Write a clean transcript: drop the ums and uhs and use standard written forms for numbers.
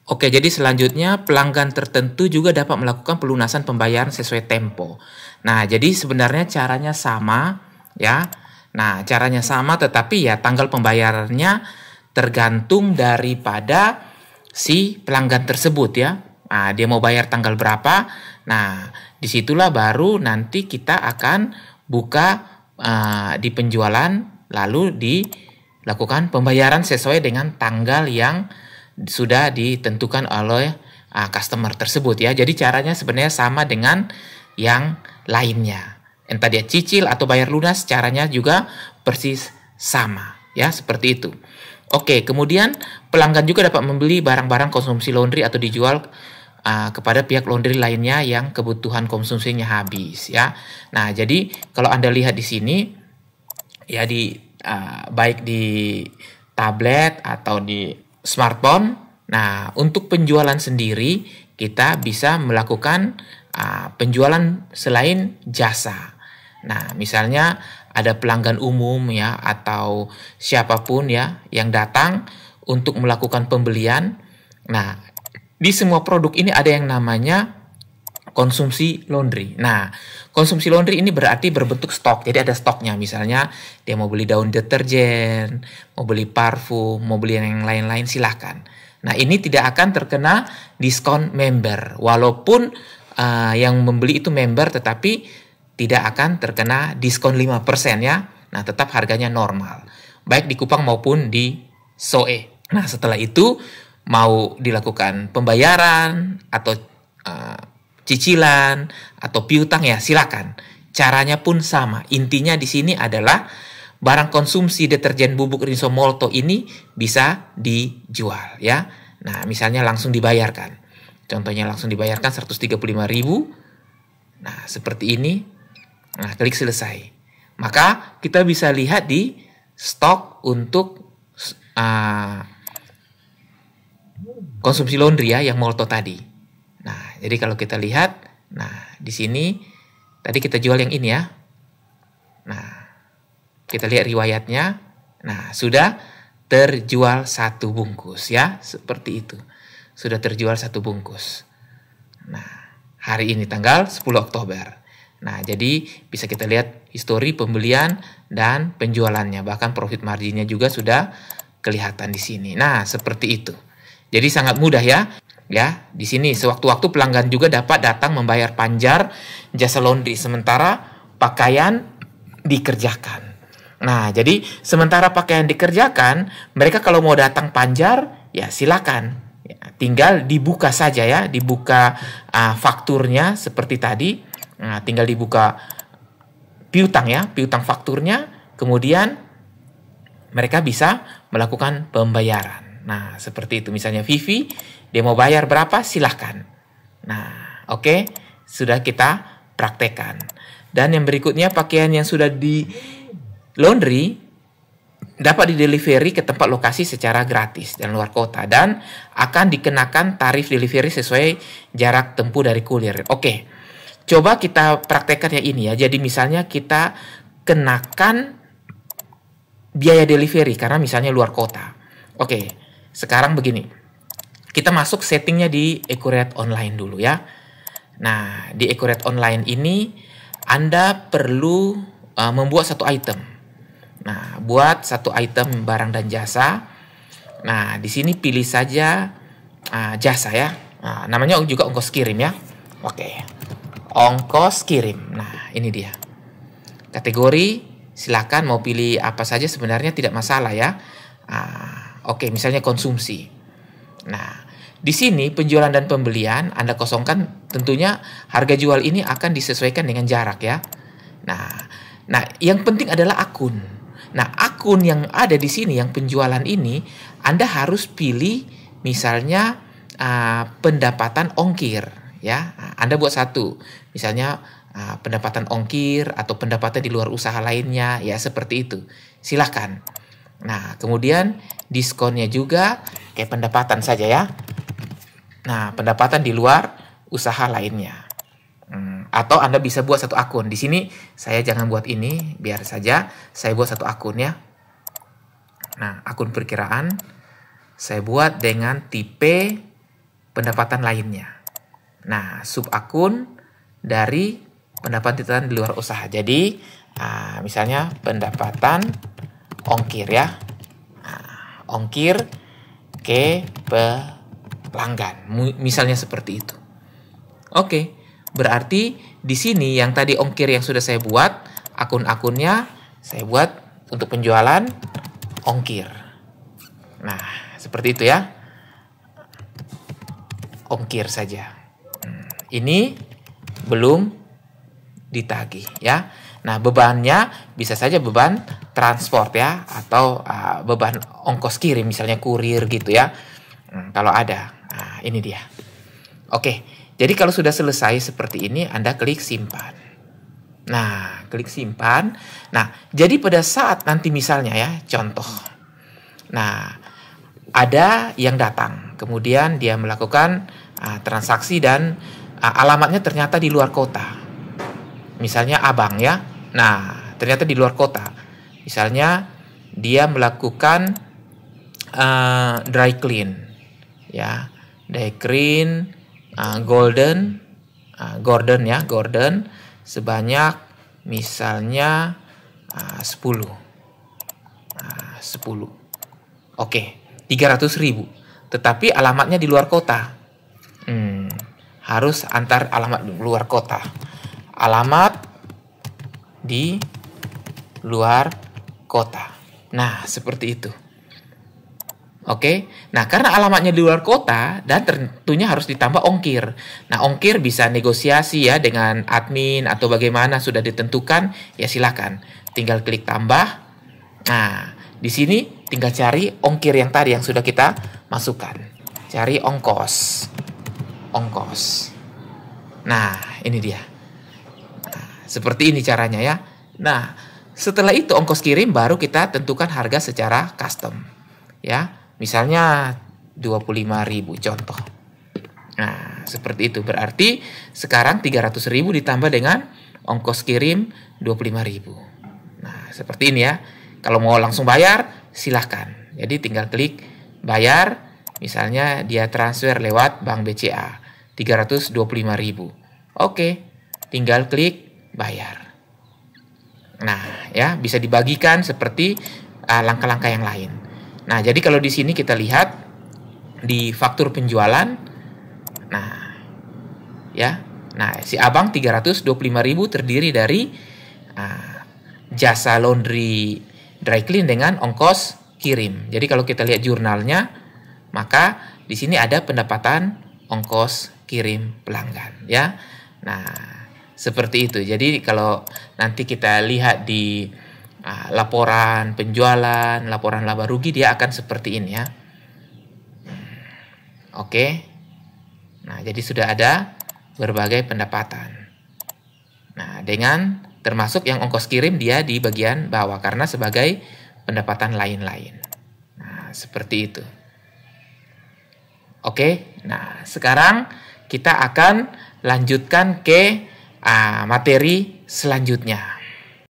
Oke, jadi selanjutnya pelanggan tertentu juga dapat melakukan pelunasan pembayaran sesuai tempo. Nah, jadi sebenarnya caranya sama ya. Nah, caranya sama tetapi ya tanggal pembayarannya tergantung daripada si pelanggan tersebut ya. Nah, dia mau bayar tanggal berapa? Nah, disitulah baru nanti kita akan buka di penjualan lalu dilakukan pembayaran sesuai dengan tanggal yang sudah ditentukan oleh customer tersebut ya. Jadi caranya sebenarnya sama dengan yang lainnya. Entah dia cicil atau bayar lunas, caranya juga persis sama ya, seperti itu. Oke, kemudian pelanggan juga dapat membeli barang-barang konsumsi laundry atau dijual kepada pihak laundry lainnya yang kebutuhan konsumsinya habis ya. Nah, jadi kalau Anda lihat di sini ya baik di tablet atau di smartphone. Nah, untuk penjualan sendiri kita bisa melakukan penjualan selain jasa. Nah, misalnya ada pelanggan umum ya atau siapapun ya yang datang untuk melakukan pembelian. Nah, di semua produk ini ada yang namanya konsumsi laundry. Nah, konsumsi laundry ini berarti berbentuk stok. Jadi ada stoknya. Misalnya dia mau beli daun deterjen, mau beli parfum, mau beli yang lain-lain, silahkan. Nah, ini tidak akan terkena diskon member. Walaupun yang membeli itu member, tetapi tidak akan terkena diskon 5% ya. Nah, tetap harganya normal. Baik di Kupang maupun di Soe. Nah, setelah itu mau dilakukan pembayaran atau cicilan atau piutang ya silakan. Caranya pun sama. Intinya di sini adalah barang konsumsi deterjen bubuk Rinso Molto ini bisa dijual ya. Nah, misalnya langsung dibayarkan. Contohnya langsung dibayarkan 135.000. Nah, seperti ini. Nah, klik selesai. Maka kita bisa lihat di stok untuk konsumsi laundry ya yang Molto tadi. Nah, jadi kalau kita lihat, nah di sini tadi kita jual yang ini ya. Nah, kita lihat riwayatnya. Nah, sudah terjual 1 bungkus ya, seperti itu. Sudah terjual 1 bungkus. Nah, hari ini tanggal 10 Oktober. Nah, jadi bisa kita lihat histori pembelian dan penjualannya. Bahkan profit marginnya juga sudah kelihatan di sini. Nah, seperti itu. Jadi sangat mudah ya. Ya, di sini sewaktu-waktu pelanggan juga dapat datang membayar panjar jasa laundry sementara pakaian dikerjakan. Nah, jadi sementara pakaian dikerjakan, mereka kalau mau datang panjar ya silakan. Ya, tinggal dibuka saja ya, dibuka fakturnya seperti tadi. Nah, tinggal dibuka piutang ya, piutang fakturnya, kemudian mereka bisa melakukan pembayaran. Nah, seperti itu. Misalnya Vivi, dia mau bayar berapa, silahkan. Nah, oke, sudah kita praktekkan. Dan yang berikutnya, pakaian yang sudah di laundry dapat di-delivery ke tempat lokasi secara gratis dan luar kota. Dan akan dikenakan tarif delivery sesuai jarak tempuh dari kurir. Oke, coba kita praktekkan yang ini ya. Jadi misalnya kita kenakan biaya delivery karena misalnya luar kota. Oke, sekarang begini. Kita masuk settingnya di Accurate Online dulu ya. Nah, di Accurate Online ini Anda perlu membuat satu item. Nah, buat satu item barang dan jasa. Nah, di sini pilih saja jasa ya. Nah, namanya juga ongkos kirim ya. Oke. Ongkos kirim. Nah, ini dia. Kategori silakan mau pilih apa saja sebenarnya tidak masalah ya. Oke, misalnya konsumsi. Nah, di sini penjualan dan pembelian Anda kosongkan, tentunya harga jual ini akan disesuaikan dengan jarak ya. Nah, yang penting adalah akun. Nah, akun yang ada di sini yang penjualan ini Anda harus pilih misalnya pendapatan ongkir ya. Anda buat satu. Misalnya pendapatan ongkir atau pendapatan di luar usaha lainnya ya, seperti itu. Silahkan. Nah, kemudian diskonnya juga kayak pendapatan saja ya. Nah, pendapatan di luar usaha lainnya. Atau Anda bisa buat satu akun. Di sini saya jangan buat ini, biar saja saya buat satu akun ya. Nah, akun perkiraan saya buat dengan tipe pendapatan lainnya. Nah, sub akun dari pendapatan di luar usaha. Jadi, misalnya pendapatan ongkir ya. Ongkir ke pelanggan. Misalnya seperti itu. Oke, berarti di sini yang tadi ongkir yang sudah saya buat, akun-akunnya saya buat untuk penjualan ongkir. Nah, seperti itu ya. Ongkir saja. Ini belum ditagih ya. Nah, bebannya bisa saja beban transport ya, atau beban ongkos kirim, misalnya kurir gitu ya. Kalau ada, nah ini dia. Oke, jadi kalau sudah selesai seperti ini, Anda klik simpan. Nah, klik simpan. Nah, jadi pada saat nanti misalnya ya, contoh. Nah, ada yang datang, kemudian dia melakukan transaksi dan alamatnya ternyata di luar kota. Misalnya Abang ya. Nah, ternyata di luar kota. Misalnya dia melakukan dry clean ya. Dry clean Gordon sebanyak misalnya 10. Oke, 300.000. Tetapi alamatnya di luar kota. Harus antar alamat di luar kota. Alamat di luar kota. Nah, seperti itu. Oke. Nah, karena alamatnya di luar kota dan tentunya harus ditambah ongkir. Nah, ongkir bisa negosiasi ya dengan admin atau bagaimana sudah ditentukan, ya silakan. Tinggal klik tambah. Nah, di sini tinggal cari ongkir yang tadi yang sudah kita masukkan. Cari ongkos. Nah, ini dia. Seperti ini caranya ya. Nah, setelah itu ongkos kirim baru kita tentukan harga secara custom. Ya, misalnya 25.000 contoh. Nah, seperti itu. Berarti sekarang 300.000 ditambah dengan ongkos kirim 25.000. Nah, seperti ini ya. Kalau mau langsung bayar, silahkan. Jadi tinggal klik bayar. Misalnya dia transfer lewat Bank BCA 325.000. Oke, tinggal klik bayar. Nah, ya bisa dibagikan seperti langkah-langkah yang lain. Nah, jadi kalau di sini kita lihat di faktur penjualan, nah, ya, nah si Abang 325.000 terdiri dari jasa laundry dry clean dengan ongkos kirim. Jadi kalau kita lihat jurnalnya, maka di sini ada pendapatan ongkos kirim pelanggan, ya. Nah, seperti itu. Jadi kalau nanti kita lihat di laporan penjualan, laporan laba rugi, dia akan seperti ini ya. Oke. Nah, jadi sudah ada berbagai pendapatan. Nah, dengan termasuk yang ongkos kirim dia di bagian bawah karena sebagai pendapatan lain-lain. Nah, seperti itu. Oke. Nah, sekarang kita akan lanjutkan ke materi selanjutnya.